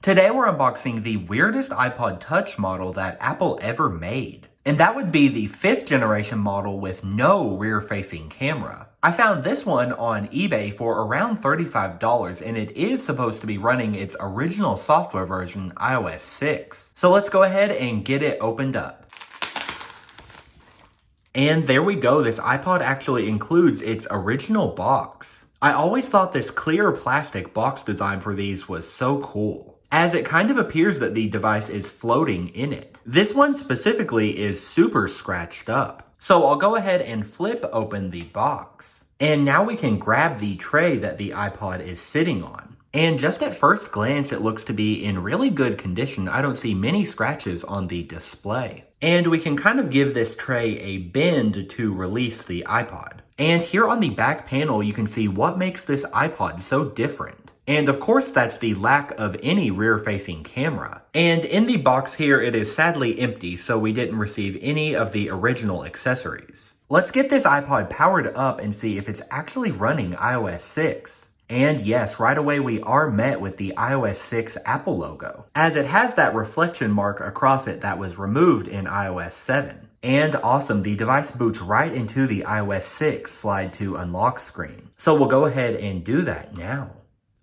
Today we're unboxing the weirdest iPod Touch model that Apple ever made. And that would be the 5th generation model with no rear-facing camera. I found this one on eBay for around $35 and it is supposed to be running its original software version, iOS 6. So let's go ahead and get it opened up. And there we go, this iPod actually includes its original box. I always thought this clear plastic box design for these was so cool, as it kind of appears that the device is floating in it. This one specifically is super scratched up. So I'll go ahead and flip open the box. And now we can grab the tray that the iPod is sitting on. And just at first glance, it looks to be in really good condition. I don't see many scratches on the display. And we can kind of give this tray a bend to release the iPod. And here on the back panel, you can see what makes this iPod so different. And of course, that's the lack of any rear-facing camera. And in the box here, it is sadly empty, so we didn't receive any of the original accessories. Let's get this iPod powered up and see if it's actually running iOS 6. And yes, right away we are met with the iOS 6 Apple logo, as it has that reflection mark across it that was removed in iOS 7. And awesome, the device boots right into the iOS 6 slide to unlock screen. So we'll go ahead and do that now.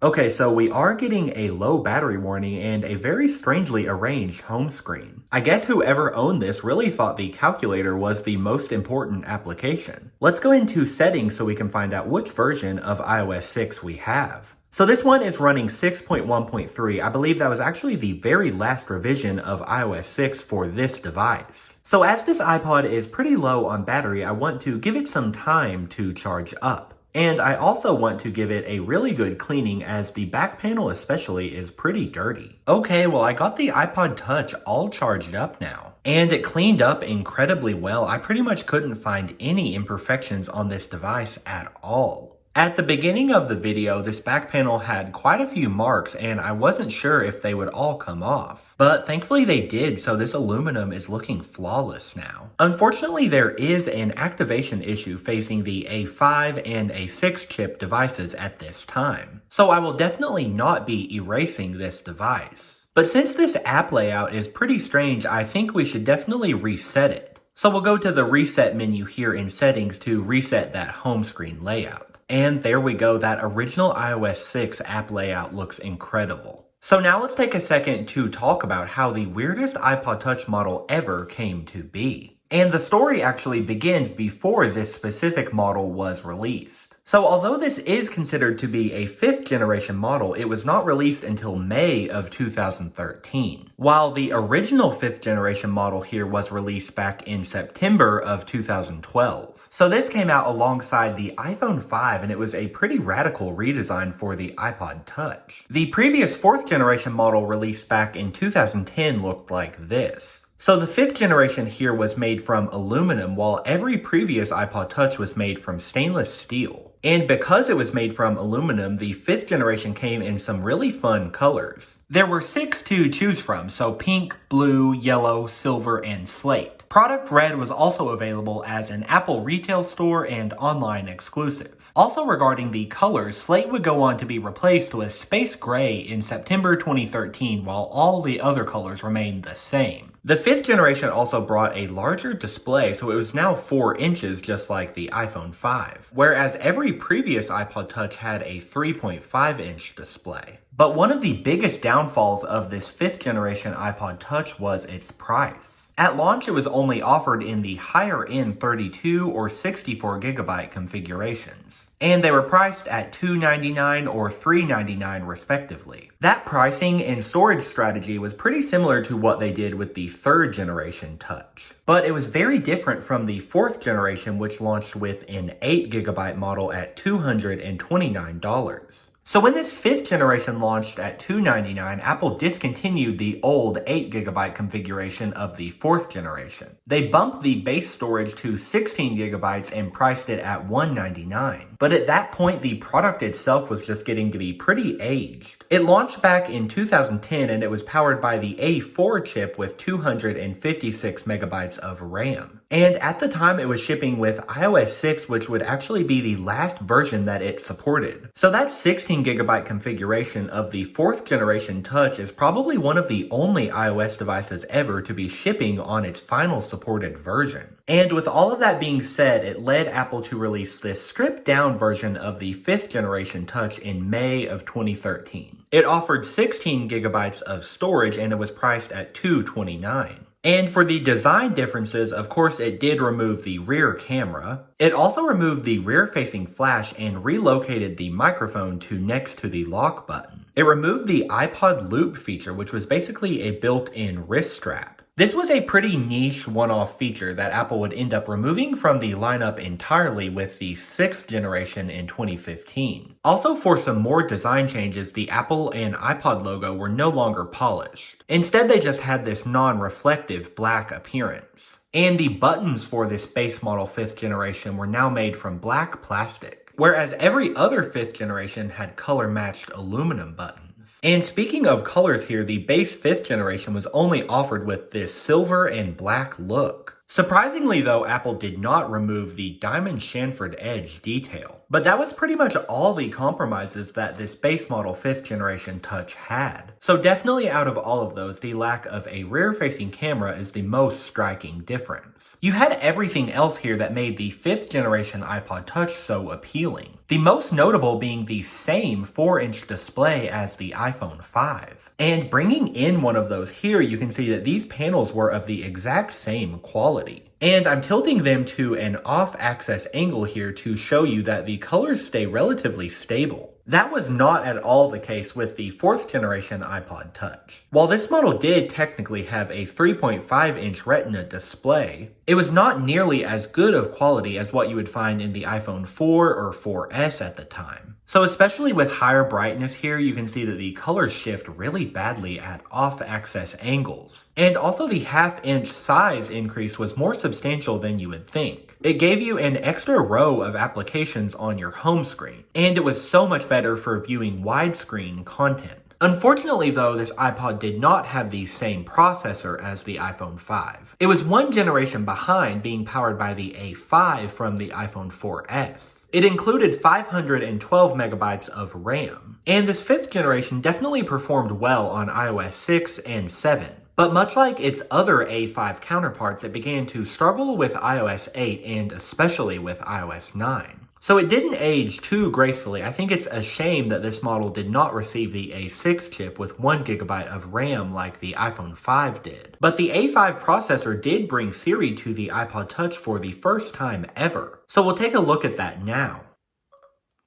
Okay, so we are getting a low battery warning and a very strangely arranged home screen. I guess whoever owned this really thought the calculator was the most important application. Let's go into settings so we can find out which version of iOS 6 we have. So this one is running 6.1.3. I believe that was actually the very last revision of iOS 6 for this device. So as this iPod is pretty low on battery, I want to give it some time to charge up. And I also want to give it a really good cleaning, as the back panel especially is pretty dirty. Okay, well I got the iPod Touch all charged up now, and it cleaned up incredibly well. I pretty much couldn't find any imperfections on this device at all. At the beginning of the video, this back panel had quite a few marks and I wasn't sure if they would all come off. But thankfully they did, so this aluminum is looking flawless now. Unfortunately, there is an activation issue facing the A5 and A6 chip devices at this time. So I will definitely not be erasing this device. But since this app layout is pretty strange, I think we should definitely reset it. So we'll go to the reset menu here in settings to reset that home screen layout. And there we go, that original iOS 6 app layout looks incredible. So now let's take a second to talk about how the weirdest iPod Touch model ever came to be. And the story actually begins before this specific model was released. So although this is considered to be a 5th generation model, it was not released until May of 2013. While the original 5th generation model here was released back in September of 2012. So this came out alongside the iPhone 5 and it was a pretty radical redesign for the iPod Touch. The previous 4th generation model released back in 2010 looked like this. So the 5th generation here was made from aluminum, while every previous iPod Touch was made from stainless steel. And because it was made from aluminum, the 5th generation came in some really fun colors. There were 6 to choose from, so pink, blue, yellow, silver, and slate. Product Red was also available as an Apple retail store and online exclusive. Also regarding the colors, slate would go on to be replaced with space gray in September 2013, while all the other colors remained the same. The 5th generation also brought a larger display, so it was now 4 inches just like the iPhone 5, whereas every previous iPod Touch had a 3.5 inch display. But one of the biggest downfalls of this 5th generation iPod Touch was its price. At launch, it was only offered in the higher-end 32 or 64 gigabyte configurations, and they were priced at $299 or $399 respectively. That pricing and storage strategy was pretty similar to what they did with the 3rd generation Touch. But it was very different from the 4th generation, which launched with an 8 gigabyte model at $229. So when this 5th generation launched at $299, Apple discontinued the old 8 gigabyte configuration of the 4th generation. They bumped the base storage to 16 gigabytes and priced it at $199. but at that point the product itself was just getting to be pretty aged. It launched back in 2010 and it was powered by the A4 chip with 256 megabytes of RAM. And at the time it was shipping with iOS 6, which would actually be the last version that it supported. So that 16 gigabyte configuration of the 4th generation Touch is probably one of the only iOS devices ever to be shipping on its final supported version. And with all of that being said, it led Apple to release this stripped down version of the 5th generation Touch in May of 2013. It offered 16 gigabytes of storage and it was priced at $229. And for the design differences, of course, it did remove the rear camera. It also removed the rear-facing flash and relocated the microphone to next to the lock button. It removed the iPod loop feature, which was basically a built-in wrist strap. This was a pretty niche one-off feature that Apple would end up removing from the lineup entirely with the 6th generation in 2015. Also, for some more design changes, the Apple and iPod logo were no longer polished. Instead, they just had this non-reflective black appearance. And the buttons for this base model 5th generation were now made from black plastic, whereas every other 5th generation had color-matched aluminum buttons. And speaking of colors here, the base 5th generation was only offered with this silver and black look. Surprisingly though, Apple did not remove the diamond chamfered edge detail. But that was pretty much all the compromises that this base model 5th generation Touch had. So definitely out of all of those, the lack of a rear-facing camera is the most striking difference. You had everything else here that made the 5th generation iPod Touch so appealing. The most notable being the same 4-inch display as the iPhone 5. And bringing in one of those here, you can see that these panels were of the exact same quality. And I'm tilting them to an off-axis angle here to show you that the colors stay relatively stable. That was not at all the case with the 4th generation iPod Touch. While this model did technically have a 3.5-inch Retina display, it was not nearly as good of quality as what you would find in the iPhone 4 or 4S at the time. So especially with higher brightness here, you can see that the colors shift really badly at off-axis angles. And also the half-inch size increase was more substantial than you would think. It gave you an extra row of applications on your home screen, and it was so much better for viewing widescreen content. Unfortunately though, this iPod did not have the same processor as the iPhone 5. It was one generation behind, being powered by the A5 from the iPhone 4S. It included 512 megabytes of RAM, and this 5th generation definitely performed well on iOS 6 and 7. But much like its other A5 counterparts, it began to struggle with iOS 8 and especially with iOS 9. So it didn't age too gracefully. I think it's a shame that this model did not receive the A6 chip with 1GB of RAM like the iPhone 5 did. But the A5 processor did bring Siri to the iPod Touch for the first time ever. So we'll take a look at that now.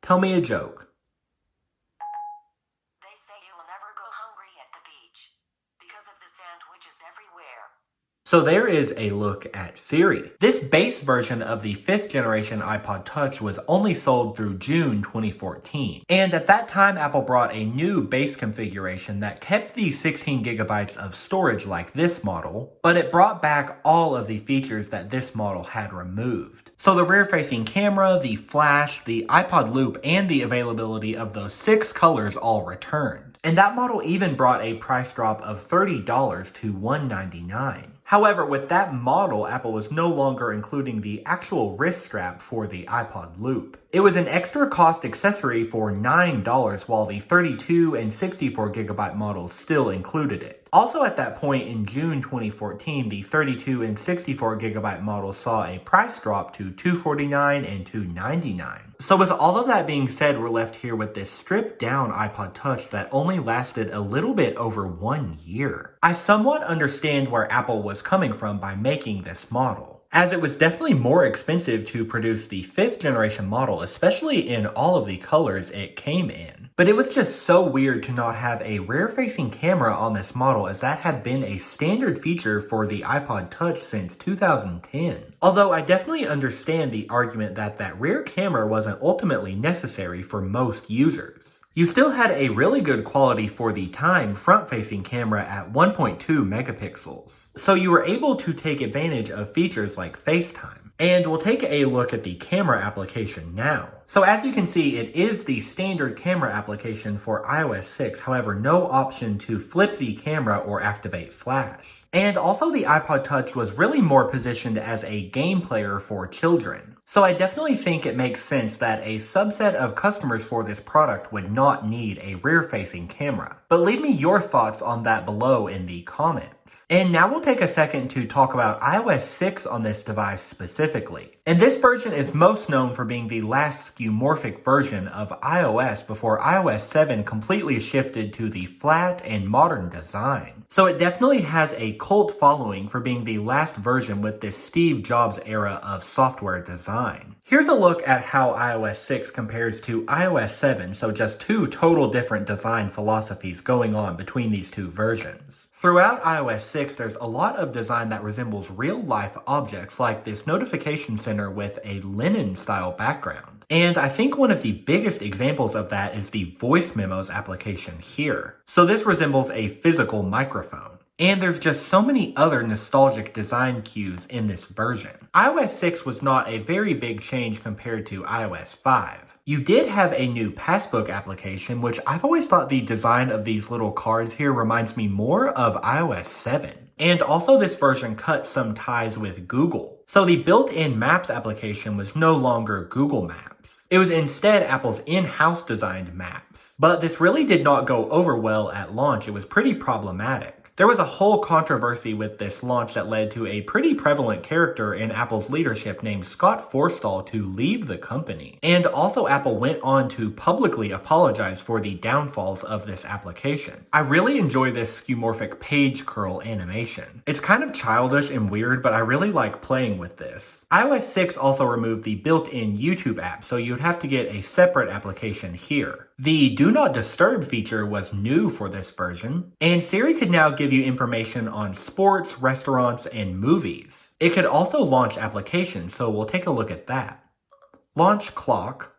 Tell me a joke. They say you will never go hungry at the beach because of the sandwiches everywhere. So there is a look at Siri. This base version of the 5th generation iPod Touch was only sold through June 2014. And at that time, Apple brought a new base configuration that kept the 16 gigabytes of storage like this model, but it brought back all of the features that this model had removed. So the rear-facing camera, the flash, the iPod loop, and the availability of those 6 colors all returned. And that model even brought a price drop of $30 to $199. However, with that model, Apple was no longer including the actual wrist strap for the iPod loop. It was an extra cost accessory for $9, while the 32 and 64 gigabyte models still included it. Also at that point in June 2014, the 32 and 64 gigabyte models saw a price drop to $249 and $299. So with all of that being said, we're left here with this stripped down iPod Touch that only lasted a little bit over 1 year. I somewhat understand where Apple was coming from by making this model, as it was definitely more expensive to produce the 5th generation model, especially in all of the colors it came in. But it was just so weird to not have a rear-facing camera on this model, as that had been a standard feature for the iPod Touch since 2010. Although I definitely understand the argument that that rear camera wasn't ultimately necessary for most users. You still had a really good quality for the time front-facing camera at 1.2 megapixels. So you were able to take advantage of features like FaceTime. And we'll take a look at the camera application now. So as you can see, it is the standard camera application for iOS 6, however, no option to flip the camera or activate flash. And also the iPod Touch was really more positioned as a game player for children. So I definitely think it makes sense that a subset of customers for this product would not need a rear-facing camera. But leave me your thoughts on that below in the comments. And now we'll take a second to talk about iOS 6 on this device specifically. And this version is most known for being the last skeuomorphic version of iOS before iOS 7 completely shifted to the flat and modern design. So it definitely has a cult following for being the last version with this Steve Jobs era of software design. Here's a look at how iOS 6 compares to iOS 7, so just two total different design philosophies going on between these two versions. Throughout iOS 6, there's a lot of design that resembles real-life objects like this notification center with a linen-style background. And I think one of the biggest examples of that is the voice memos application here. So this resembles a physical microphone. And there's just so many other nostalgic design cues in this version. iOS 6 was not a very big change compared to iOS 5. You did have a new passbook application, which I've always thought the design of these little cards here reminds me more of iOS 7. And also this version cut some ties with Google. So the built-in Maps application was no longer Google Maps. It was instead Apple's in-house designed Maps. But this really did not go over well at launch. It was pretty problematic. There was a whole controversy with this launch that led to a pretty prevalent character in Apple's leadership named Scott Forstall to leave the company. And also Apple went on to publicly apologize for the downfalls of this application. I really enjoy this skeuomorphic page curl animation. It's kind of childish and weird, but I really like playing with this. iOS 6 also removed the built-in YouTube app, so you'd have to get a separate application here. The Do Not Disturb feature was new for this version, and Siri could now give you information on sports, restaurants, and movies. It could also launch applications, so we'll take a look at that. Launch clock.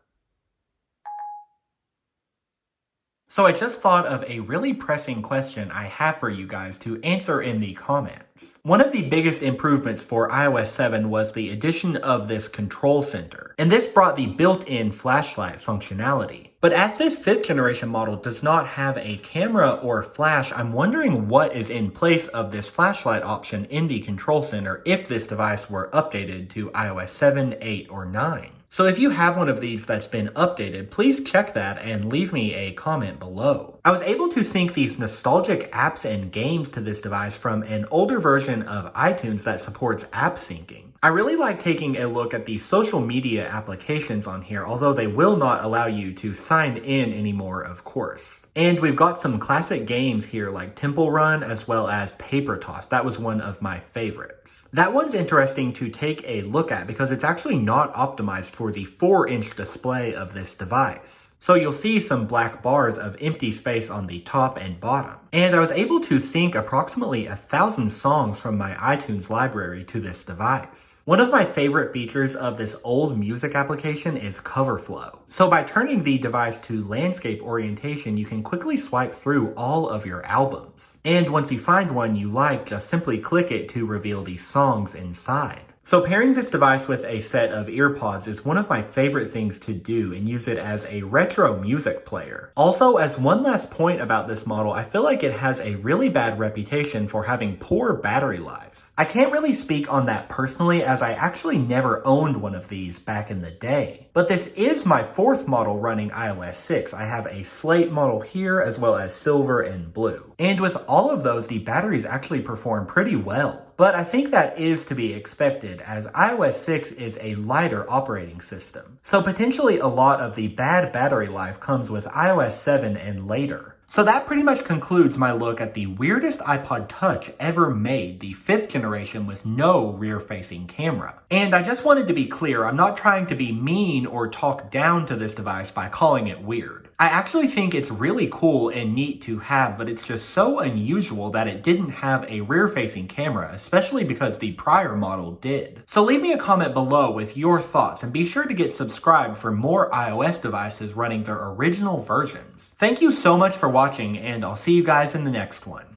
So I just thought of a really pressing question I have for you guys to answer in the comments. One of the biggest improvements for iOS 7 was the addition of this control center, and this brought the built-in flashlight functionality. But as this 5th generation model does not have a camera or flash, I'm wondering what is in place of this flashlight option in the control center if this device were updated to iOS 7, 8, or 9. So if you have one of these that's been updated, please check that and leave me a comment below. I was able to sync these nostalgic apps and games to this device from an older version of iTunes that supports app syncing. I really like taking a look at the social media applications on here, although they will not allow you to sign in anymore, of course. And we've got some classic games here like Temple Run as well as Paper Toss. That was one of my favorites. That one's interesting to take a look at because it's actually not optimized for the 4-inch display of this device. So you'll see some black bars of empty space on the top and bottom. And I was able to sync approximately 1,000 songs from my iTunes library to this device. One of my favorite features of this old music application is cover flow. So by turning the device to landscape orientation, you can quickly swipe through all of your albums. And once you find one you like, just simply click it to reveal the songs inside. So pairing this device with a set of earpods is one of my favorite things to do and use it as a retro music player. Also, as one last point about this model, I feel like it has a really bad reputation for having poor battery life. I can't really speak on that personally as I actually never owned one of these back in the day. But this is my 4th model running iOS 6. I have a slate model here as well as silver and blue. And with all of those, the batteries actually perform pretty well. But I think that is to be expected as iOS 6 is a lighter operating system. So potentially a lot of the bad battery life comes with iOS 7 and later. So that pretty much concludes my look at the weirdest iPod Touch ever made, the 5th generation with no rear-facing camera. And I just wanted to be clear, I'm not trying to be mean or talk down to this device by calling it weird. I actually think it's really cool and neat to have, but it's just so unusual that it didn't have a rear-facing camera, especially because the prior model did. So leave me a comment below with your thoughts, and be sure to get subscribed for more iOS devices running their original versions. Thank you so much for watching, and I'll see you guys in the next one.